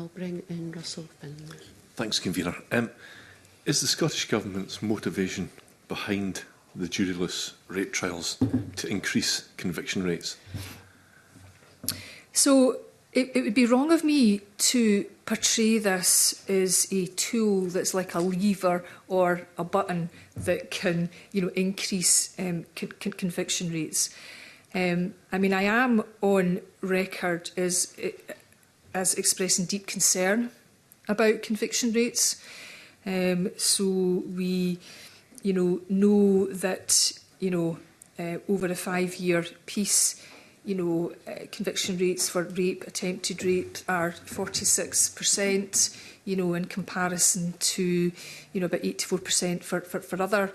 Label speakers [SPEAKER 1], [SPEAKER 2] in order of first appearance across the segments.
[SPEAKER 1] I'll bring in Russell Finlay.
[SPEAKER 2] Thanks, Convener. Is the Scottish Government's motivation behind the juryless rape trials to increase conviction rates?
[SPEAKER 3] So it would be wrong of me to portray this as a tool that's like a lever or a button that can, increase conviction rates. I mean, I am on record as expressing deep concern about conviction rates. So we, know that, over a 5-year piece, conviction rates for rape, attempted rape, are 46%, in comparison to, about 84% for other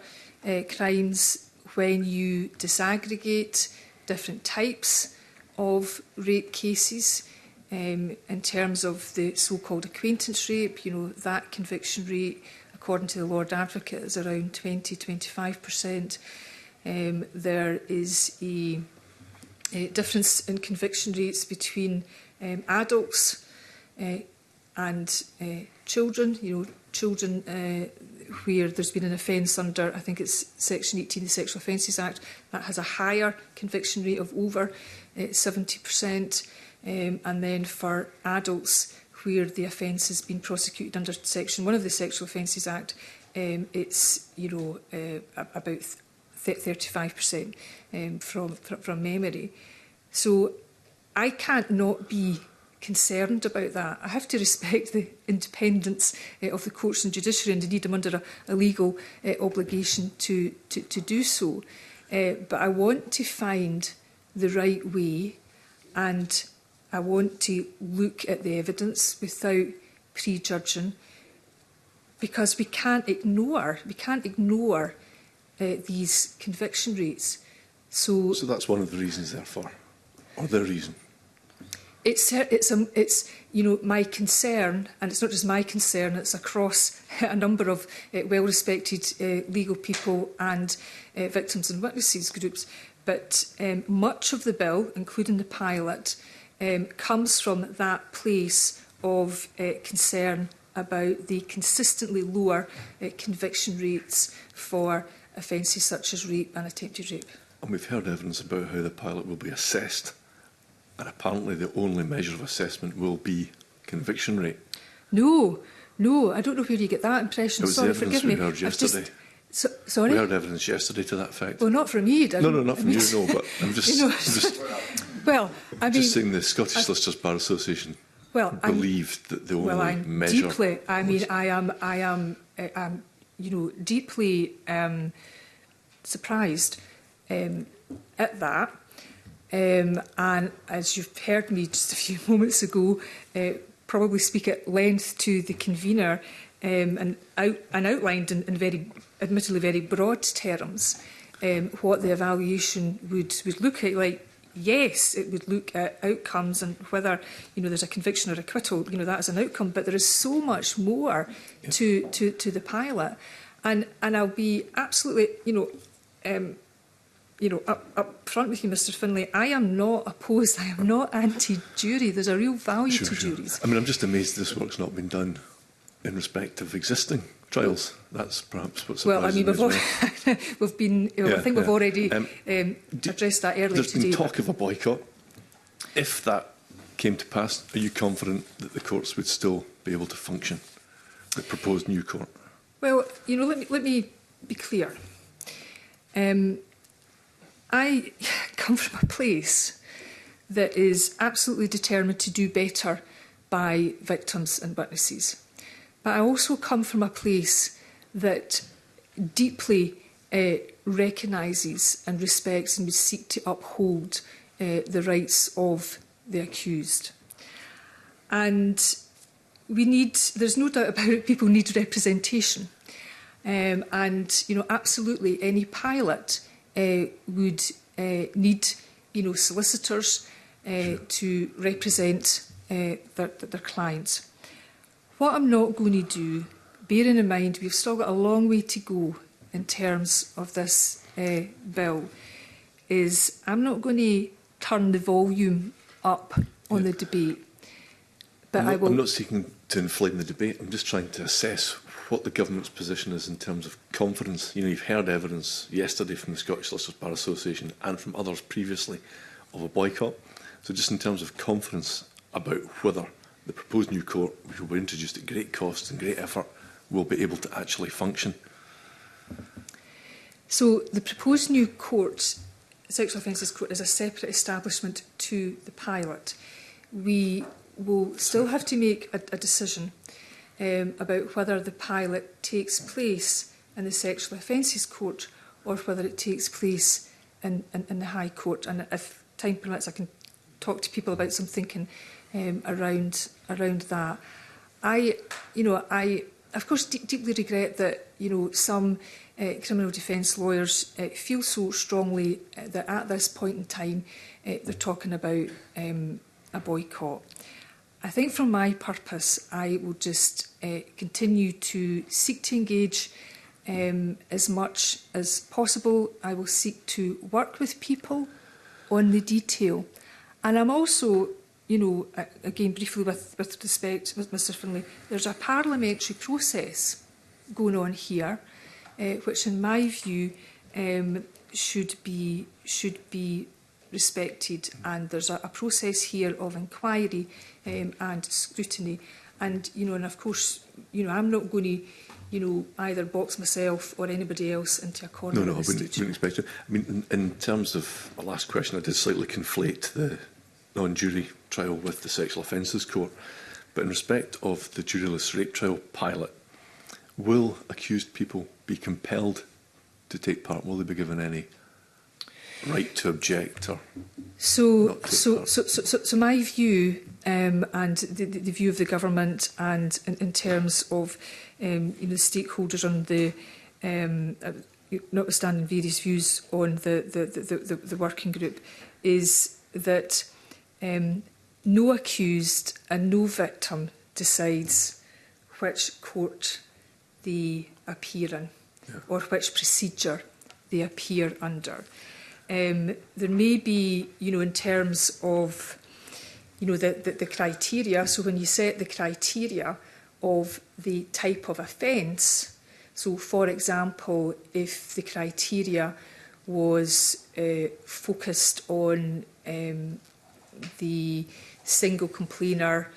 [SPEAKER 3] crimes. When you disaggregate different types of rape cases, in terms of the so-called acquaintance rape, that conviction rate, according to the Lord Advocate, is around 20–25%. There is a difference in conviction rates between adults and children. Children where there's been an offence under, I think it's Section 18 of the Sexual Offences Act, that has a higher conviction rate of over 70%. And then for adults where the offence has been prosecuted under Section 1 of the Sexual Offences Act, it's about 35% from memory. So I can't not be concerned about that. I have to respect the independence of the courts and judiciary, and indeed I'm under a legal obligation to do so. But I want to find the right way, and I want to look at the evidence without prejudging, because we can't ignore these conviction rates. So
[SPEAKER 2] that's one of the reasons, therefore, or the reason.
[SPEAKER 3] It's my concern, and it's not just my concern, it's across a number of well-respected legal people and victims and witnesses groups. But much of the bill, including the pilot, comes from that place of concern about the consistently lower conviction rates for offences such as rape and attempted rape.
[SPEAKER 2] And we've heard evidence about how the pilot will be assessed, and apparently the only measure of assessment will be conviction rate.
[SPEAKER 3] No, I don't know where you get that impression. Sorry, forgive me.
[SPEAKER 2] We heard yesterday.
[SPEAKER 3] Sorry?
[SPEAKER 2] We heard evidence yesterday to that effect.
[SPEAKER 3] Well, not from you.
[SPEAKER 2] No, not from you, no, but I'm just
[SPEAKER 3] well, I mean,
[SPEAKER 2] just saying the Scottish Solicitors Bar Association believed that the only measure.
[SPEAKER 3] I am deeply surprised at that. And as you've heard me just a few moments ago, probably speak at length to the convener and outlined in very, admittedly very broad terms, what the evaluation would look like. Yes, it would look at outcomes and whether there's a conviction or acquittal. That is an outcome, but there is so much more to the pilot, and I'll be absolutely up front with you, Mr. Finlay. I am not opposed. I am not anti-jury. There's a real value to juries.
[SPEAKER 2] I mean, I'm just amazed this work's not been done in respect of existing trials. That's perhaps what's surprising.
[SPEAKER 3] Well, I mean, we've been. I think we've already addressed that earlier
[SPEAKER 2] there's
[SPEAKER 3] today.
[SPEAKER 2] There's been talk of a boycott. If that came to pass, are you confident that the courts would still be able to function, the proposed new court?
[SPEAKER 3] Well, let me be clear. I come from a place that is absolutely determined to do better by victims and witnesses. But I also come from a place that deeply recognises and respects and would seek to uphold the rights of the accused. And there's no doubt about it, people need representation. And, absolutely any pilot would need, solicitors to represent their clients. What I'm not going to do, bearing in mind we've still got a long way to go in terms of this bill, is I'm not going to turn the volume up on the debate. But I will.
[SPEAKER 2] I'm not seeking to inflame the debate. I'm just trying to assess what the government's position is in terms of confidence. You know, you've heard evidence yesterday from the Scottish Solicitors Bar Association and from others previously of a boycott. So just in terms of confidence about whether the proposed new court, which will be introduced at great cost and great effort, will be able to actually function.
[SPEAKER 3] So the proposed new court, Sexual Offences Court, is a separate establishment to the pilot. We will still have to make a decision about whether the pilot takes place in the Sexual Offences Court or whether it takes place in the High Court. And if time permits, I can talk to people about some thinking around that. I of course deeply regret that some criminal defence lawyers feel so strongly that at this point in time they're talking about a boycott. I think from my purpose, I will just continue to seek to engage as much as possible. I will seek to work with people on the detail. And I'm also, again, briefly with respect, Mr Finlay, there's a parliamentary process going on here, which in my view should be respected, and there's a process here of inquiry and scrutiny, and and of course I'm not going to either box myself or anybody else into a corner.
[SPEAKER 2] No, I wouldn't expect it. I mean, in terms of my last question, I did slightly conflate the non-jury trial with the Sexual Offences Court, but in respect of the juryless rape trial pilot, will accused people be compelled to take part? Will they be given any right to object or
[SPEAKER 3] so
[SPEAKER 2] not take part?
[SPEAKER 3] So my view and the view of the government, and in terms of the stakeholders on the notwithstanding various views on the working group, is that no accused and no victim decides which court they appear in, or which procedure they appear under. There may be, in terms of, the criteria. So when you set the criteria of the type of offence, so for example, if the criteria was focused on the single complainer,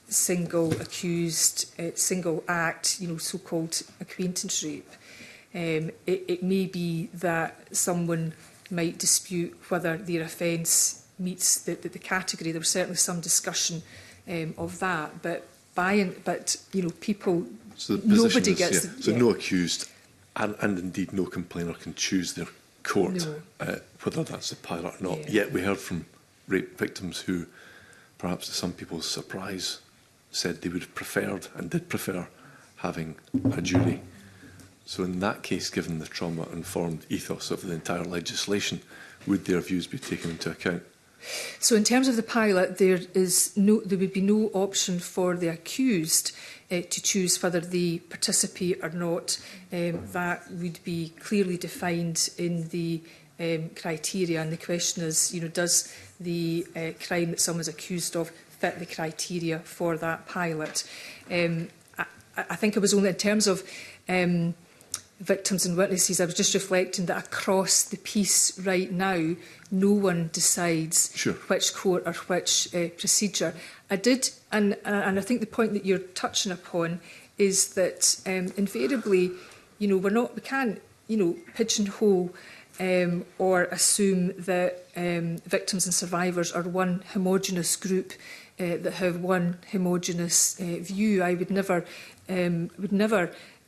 [SPEAKER 3] single accused, single act, so-called acquaintance rape, it may be that someone might dispute whether their offence meets the category. There was certainly some discussion of that, but people,
[SPEAKER 2] So the
[SPEAKER 3] nobody
[SPEAKER 2] position is,
[SPEAKER 3] gets...
[SPEAKER 2] So no accused and indeed no complainer can choose their court, whether that's the pilot or not. Yet we heard from rape victims who, perhaps to some people's surprise, said they would have preferred and did prefer having a jury. So in that case, given the trauma-informed ethos of the entire legislation, would their views be taken into account?
[SPEAKER 3] So in terms of the pilot, there would be no option for the accused to choose whether they participate or not. That would be clearly defined in the criteria, and the question is, does the crime that someone is accused of fit the criteria for that pilot? I think it was only in terms of victims and witnesses, I was just reflecting that across the piece right now, no one decides which court or which procedure. I did, and I think the point that you're touching upon is that invariably, we can't, pigeonhole or assume that victims and survivors are one homogenous group that have one homogenous view. I would never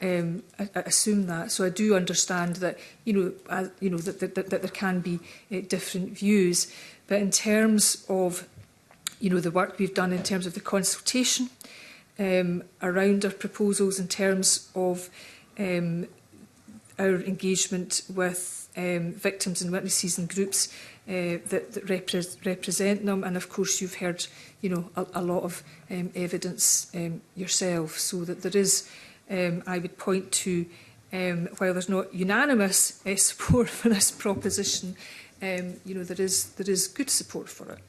[SPEAKER 3] assume that. So I do understand that that there can be different views, but in terms of the work we've done in terms of the consultation around our proposals, in terms of our engagement with victims and witnesses and groups that represent them, and of course you've heard a lot of evidence yourself, so that there is. I would point to, while there's not unanimous support for this proposition, there is good support for it.